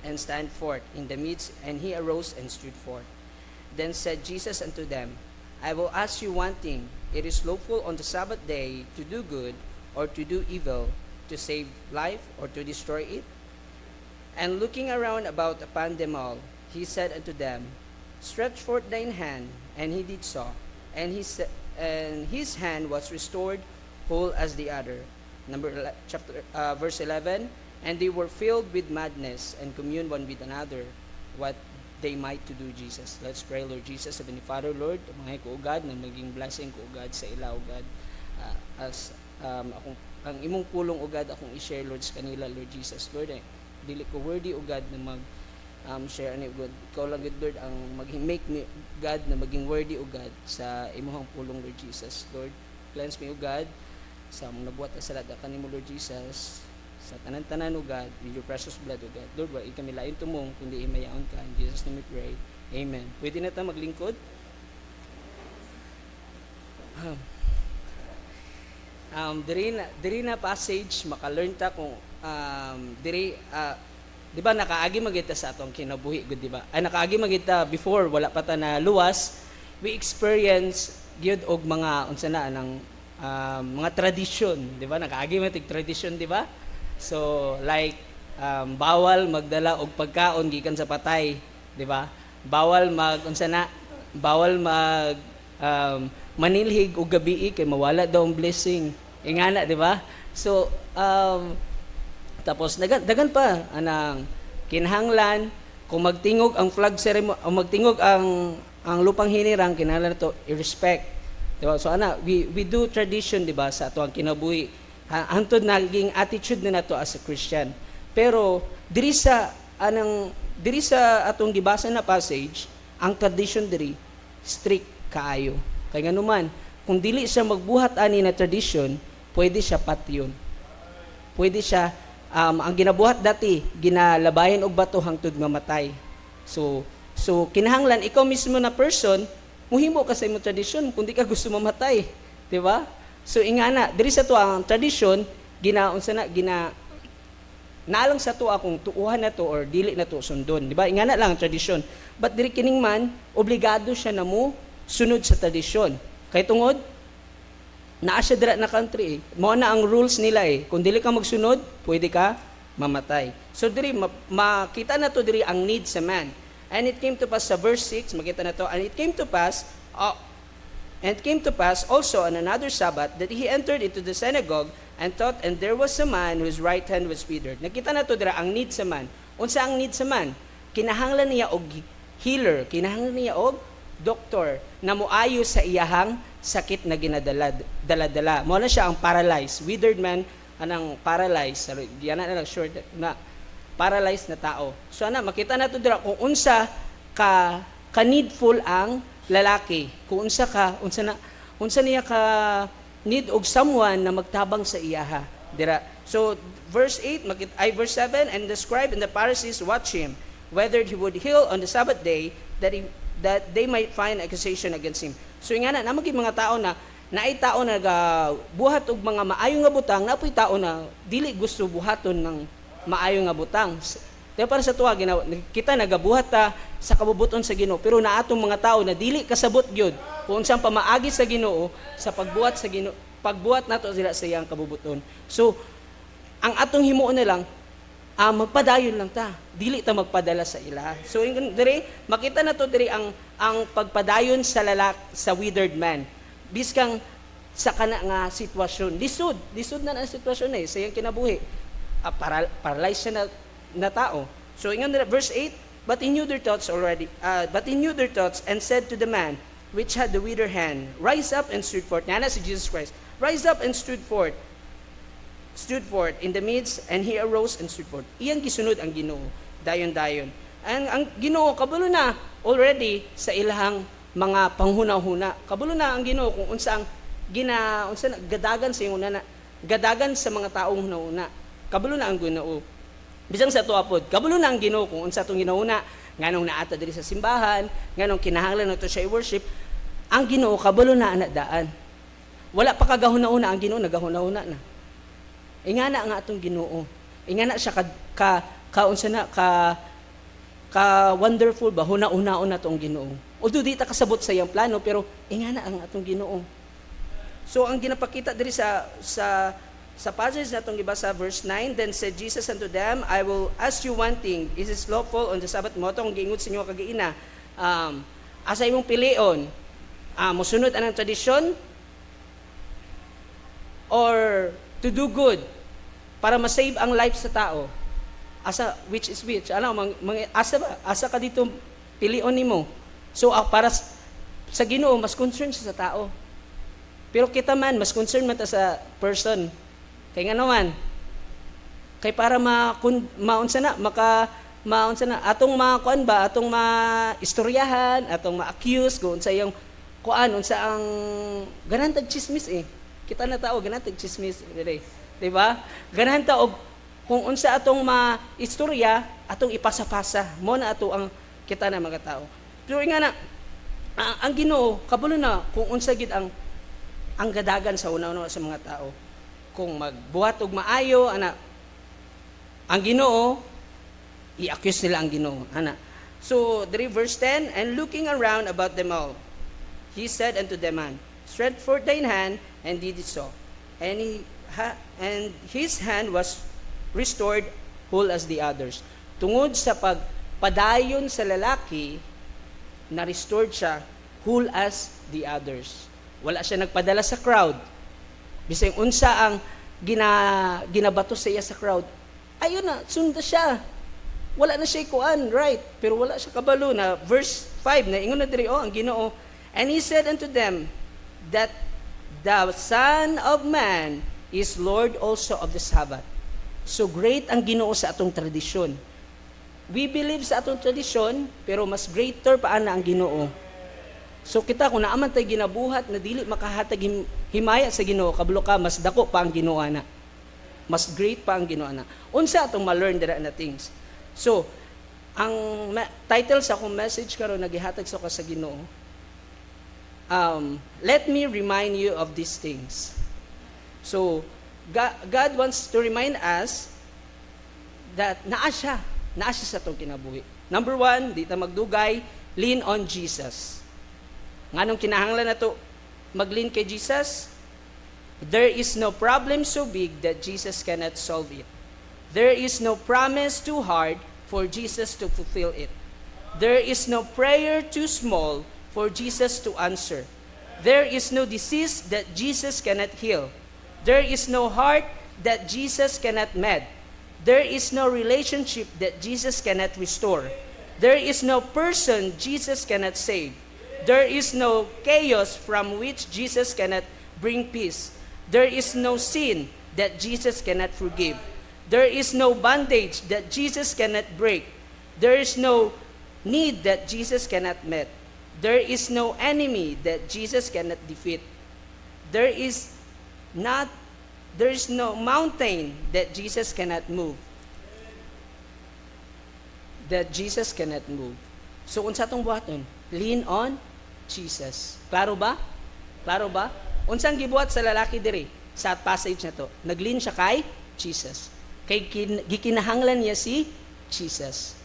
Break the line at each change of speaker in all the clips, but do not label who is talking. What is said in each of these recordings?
and stand forth in the midst, and he arose and stood forth. Then said Jesus unto them, I will ask you one thing. It is lawful on the Sabbath day to do good or to do evil, to save life or to destroy it? And looking around about upon them all, he said unto them, Stretch forth thine hand. And he did so. And his hand was restored whole as the other. Verse 11, and they were filled with madness and communed one with another what they might to do Jesus. Let's pray. Lord Jesus, Heavenly Father, Lord, mga ko God na maging blessing ko God sa ila, God, ang imong pulong God akong i-share, Lord, sa kanila, Lord Jesus, Lord, dili ko worthy God na share ani God. Ikaw lang good Lord ang make me God na maging worthy God sa imong pulong, Lord Jesus. Lord, cleanse me God sa mga nabuhat na salada kanimo, Lord Jesus, sa tanan-tanan God with your precious blood God. Lord, wa kami lain tumong kundi imayaon ka. In Jesus name we pray. Amen. Pwede na ta maglingkod? Diri na passage maka-learn ta kung di ba nakaagi magita sa atong kinabuhi gud, di ba? Ay nakaagi magita before wala pa ta na luwas, we experience gyud og mga unsa na nang mga tradition, di ba? Nakaagi matig tradition, di ba? So like bawal magdala og pagkaon gikan sa patay, di ba? Bawal bawal mag manilhig og gabi kay mawala daw ang blessing. Ingana, di ba? So tapos dagan pa anang kinahanglan kung magtingog ang flag ceremony o magtingog ang lupang hinirang, kinahanglan to i-respect, diba? So we do tradition, diba, sa ato ang kinabuhi hantod naging attitude na nato as a Christian. Pero diri sa atong gibasa na passage, ang tradition diri strict kaayo. Kay nganuman kung dili siya magbuhat ani na tradition, pwede siya patyon. Pwede siya ang ginabuhat dati, ginalabayan og bato hangtod nga matay. So kinahanglan ikaw mismo na person, muhimo ka sa imong tradisyon kung di ka gusto mamatay, di ba? So ingana, diri sa to ang tradisyon, naalang sa to akong tuuhan na to or dili na to sundon, di ba? Ingana lang ang tradisyon. But diri kining man, obligado siya na mo sunod sa tradisyon. Kay tungod naa siya dira na country mao na ang rules nila kung dili ka magsunod pwede ka mamatay. So diri makita na to diri ang need sa man. And it came to pass sa verse 6, makita na to, and it came to pass also on another Sabbath that he entered into the synagogue and taught, and there was a man whose right hand was withered. Nakita na to dira ang need sa man. Unsa ang need sa man? Kinahanglan niya og healer, kinahanglan niya og doktor na moayo sa iyahang sakit na ginadala. Mo na siya ang paralyzed, withered man, anang paralyzed, yan na lang short na paralyzed na tao. So makita na to dira kung unsa ka needful ang lalaki, kung unsa niya ka need og someone na magtabang sa iyaha dira. So verse 7, and the scribe and the Pharisees watch him whether he would heal on the Sabbath day, that they might find accusation against him. So ingana namagi mga tao na naay tao na buhat og mga maayo nga butang, napoy tao na dili gusto buhaton ng maayo nga butang. Kaya para sa tuwa kita nagabuhat ta sa kabubuton sa Ginoo, pero naatong mga tao na dili kasabot gyud kung unsang pamaagi sa Ginoo sa pagbuhat nato sila sa iyang kabubuton. So ang atong himuon na lang magpadayon lang ta, dili ta magpadala sa ila. So diri makita na to diri ang pagpadayon sa sa withered man biskang sa kana nga sitwasyon, lisod na ang sitwasyon sa iyang kinabuhi, paralyzed siya na tao. So ingon verse 8, but he knew their thoughts and said to the man which had the withered hand, rise up and stood forth. Nana si Jesus Christ, rise up and stood forth in the midst, and he arose and stood forth. Iyang gisunod ang Ginoo dayon. Ang Ginoo kabalo na already sa ilahang mga panghuna-huna. Kabalo na ang Ginoo kung unsa gadagan sa una, gadagan sa mga taong huna-huna. Kabalo na ang Ginoo. Bisang sa tuapod, kabalo na ang Ginoo kung unsa tong ginauna, nganong naata diri sa simbahan, nganong kinahanglan nato siya i-worship. Ang Ginoo kabalo na ana daan. Wala pa kagahuna-una ang Ginoo, nagahuna-una na. Ingana nga atong Ginoo. Ingana siya ka wonderful ba huna-una atong Ginoo. Although di ta kasabot sa iyang plano pero ingana ang atong Ginoo. So ang ginapakita diri sa passage natong gibasa verse 9, then said Jesus unto them, I will ask you one thing, is it lawful on the Sabbath mo tong giingon sa inyo kagaina, asa imong pilion, mosunod anang tradisyon or to do good para ma-save ang life sa tao? Asa, which is which? Ano, asa ka dito pilion nimo. So para sa Ginoo mas concerned siya sa tao. Pero kita man mas concerned man ta sa person. Kay nga naman kay para maunsa na atong kuan ba atong maistoryahan, atong ma-accuse kung unsa yung kuan unsa ang ganantag chismis Kita na tao ganantag chismis dire. Di ba? Ganahan ta og kung unsa atong maistorya, atong ipasa-pasa. Mo na ato ang kita na mga tao. Pero nga na, ang Ginoo, kabulo na kung unsa gid ang gadagan sa una-una sa mga tao. Kung magbuhat og maayo, ang Ginoo, i-accuse nila ang Ginoo. So, verse 10, and looking around about them all, he said unto the man, stretch forth thine hand, and did it so. And his hand was restored whole as the others. Tungod sa pagpadayon sa lalaki, na-restored siya whole as the others. Wala siya nagpadala sa crowd. Bisang unsa ang ginabato sa iya sa crowd, ayun na, sunda siya. Wala na siya kuan, right? Pero wala siya kabalo na. Verse 5, na ingon na diri, ang Ginoo. And he said unto them, that the Son of Man is Lord also of the Sabbath. So great ang Ginoo sa atong tradisyon. We believe sa atong tradisyon, pero mas greater pa ana ang Ginoo. So kita kung naaman tay ginabuhat na dili makahatag himaya sa Ginoo, kabalo ka mas dako pa ang Ginoo ana. Mas great pa ang Ginoo ana. Unsa atong ma-learn dira na things. So ang title sa akong message karon nagihatag sa ka sa Ginoo. Let me remind you of these things. So God wants to remind us that naa siya sa itong kinabuhi. Number 1, di ta magdugay, lean on Jesus. Nganong kinahanglan na to mag-lean kay Jesus? There is no problem so big that Jesus cannot solve it. There is no promise too hard for Jesus to fulfill it. There is no prayer too small for Jesus to answer. There is no disease that Jesus cannot heal. There is no heart that Jesus cannot mend. There is no relationship that Jesus cannot restore. There is no person Jesus cannot save. There is no chaos from which Jesus cannot bring peace. There is no sin that Jesus cannot forgive. There is no bondage that Jesus cannot break. There is no need that Jesus cannot meet. There is no enemy that Jesus cannot defeat. There is no mountain that Jesus cannot move. That Jesus cannot move. So unsa tong buhaton? Lean on Jesus. Klaro ba? Klaro ba? Unsang gibuhat sa lalaki diri sa passage na to? Naglean siya kay Jesus. Kay gikinahanglan niya si Jesus.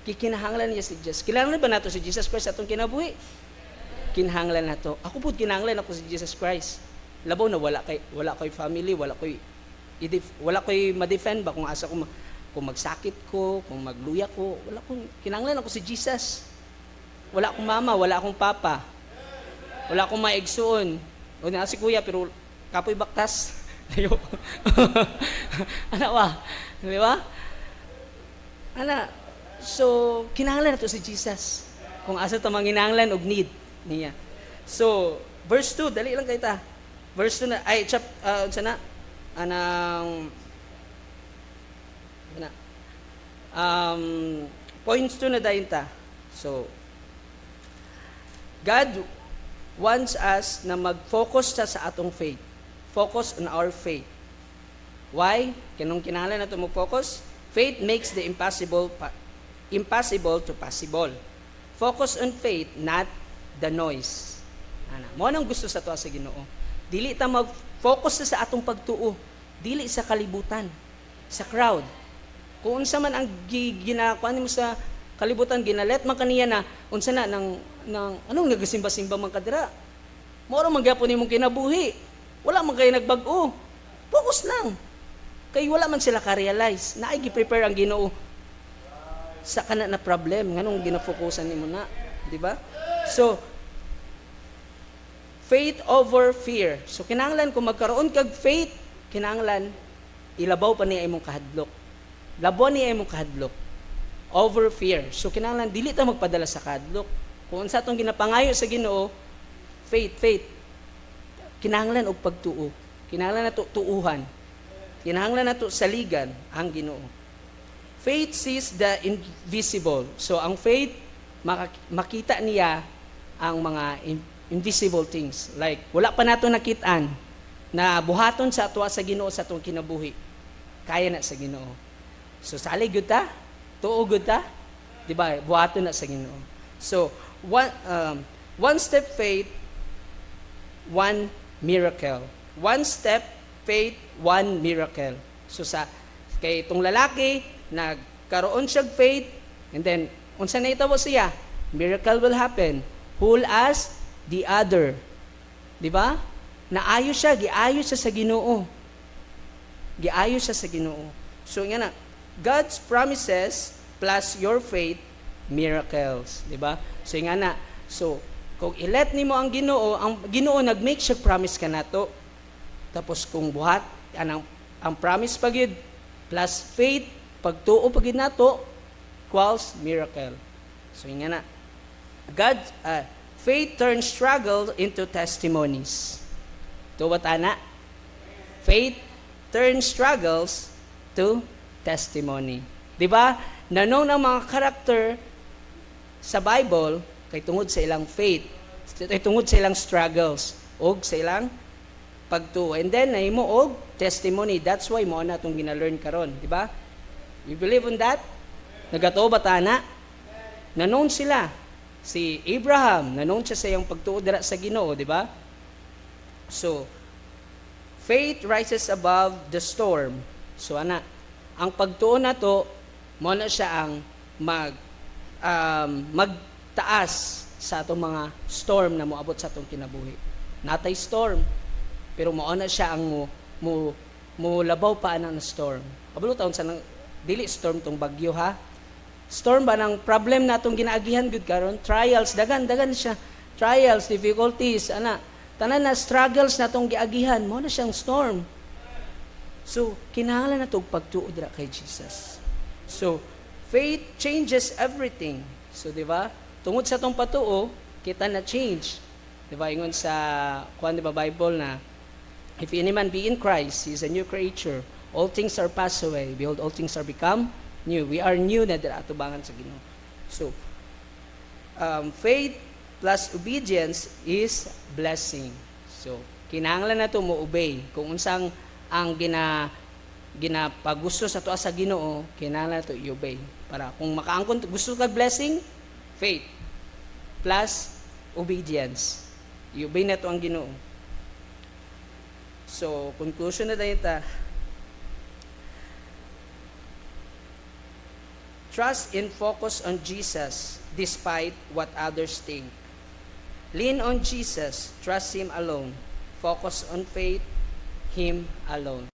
Gikinahanglan niya si Jesus. Kinahanglan ba nato si Jesus Christ atong kinabuhi? Kinahanglan nato. Ako pud kinahanglan ako si Jesus Christ. Labaw na wala kay family, wala koy ma-defend ba kung asa ko kung magsakit ko, kung magluya ko, wala kong kinahanglan ako si Jesus. Wala akong mama, wala akong papa. Wala akong maigsuon. O na si kuya pero kapoy baktas. Layo. Ana ba? Di ba? Ana, so kinahanglan nato si Jesus. Kung asa ta manginahanglan og need niya. So, verse 2, dali lang kay ta. Verse 2 na unsa na? Points 2 na dayon ta. So, God wants us na mag-focus sa atong faith. Focus on our faith. Why? Kanong kinahanglan nato mag-focus? Faith makes the impossible to possible. Focus on faith, not the noise. Mo nang gusto sa tuwa sa Ginoo. Dili ta mag-focus sa atong pagtuo. Dili sa kalibutan, sa crowd. Kung unsa man ang ginakuan mo sa kalibutan ginalet man kaniya na unsa na ng anong nagasimba-simba man kadira. Mao man gyapon imong kinabuhi. Wala man kay nagbag-o. Focus lang. Kay wala man sila ka-realize na ay gi-prepare ang Ginoo sa kana na problem nganong ginafokusan nimo na, di ba? So faith over fear. So kinahanglan kung magkaroon kag faith, kinahanglan ilabaw pa niya imong kahadlok. Labaw niya imong kahadlok over fear. So kinahanglan dili ta magpadala sa kahadlok. Kung unsa tong ginapangayo sa Ginoo, faith. Kinahanglan og pagtuo. Kinahanglan nato tuuhan. Kinahanglan nato saligan ang Ginoo. Faith sees the invisible. So ang faith makita niya ang mga invisible things. Like wala pa nato nakitaan na buhaton sa atwa sa Ginoo sa atong kinabuhi. Kaya na sa Ginoo. So salig gyud ta, tuo gyud ta, di ba? Buhaton na sa Ginoo. So one step faith, one miracle. One step faith, one miracle. So kay itong lalaki nagkaroon siya faith, and then unsa na itabo siya? Miracle will happen. Whole as the other. Di ba? Naayo siya, giayo siya sa Ginoo. Giayo siya sa Ginoo. So nga na, God's promises plus your faith, miracles. Di ba? So nga na, so kung ilet nimo ang Ginoo nag-make siya promise ka nato. Tapos kung buhat ang promise pagid plus faith pagtuo pagid nato equals miracle. So nga na, faith turns struggle into testimonies. To what ana? Faith turns struggles to testimony. 'Di ba? Nanong ng mga karakter sa Bible kay tungod sa ilang faith, kay tungod sa ilang struggles, og sa ilang pagtuo. And then nahimo og testimony. That's why mo na itong gina-learn karon, di ba? You believe on that? Nagatuo ba ta na? Nanon sila. Si Abraham, nanon siya sa iyang pagtuo dira sa Ginoo, di ba? So, faith rises above the storm. So ana, ang pagtuo nato mo na siya ang magtaas sa atong mga storm na moabot sa atong kinabuhi. Natay storm, pero mao na siya ang mo labaw pa anang storm. Abalo taon sa nang dili storm tong bagyo ha. Storm ba ng problem natong ginaagihan gud karon? Trials, dagan siya. Trials, difficulties, ana. Tanan na struggles natong giagihan, mao na siyang storm. So, kinahanglan nato og pagtuo dira kay Jesus. So, faith changes everything. So, di ba? Tungod sa tong patuo, kita na change. Di ba? Ingon sa di ba Bible na if any man be in Christ, he is a new creature. All things are passed away. Behold, all things are become new. We are new na dira atubangan sa Ginoo. So, faith plus obedience is blessing. So, kinahanglan nato mo obey. Kung unsang ang ginapagusto sa tuwa sa Ginoo, kinahanglan nato i-obey. Para kung makaangkon gusto kag blessing, faith plus obedience. I-obey nato ang Ginoo. So, conclusion na tayo ta. Trust and focus on Jesus despite what others think. Lean on Jesus, trust Him alone. Focus on faith, Him alone.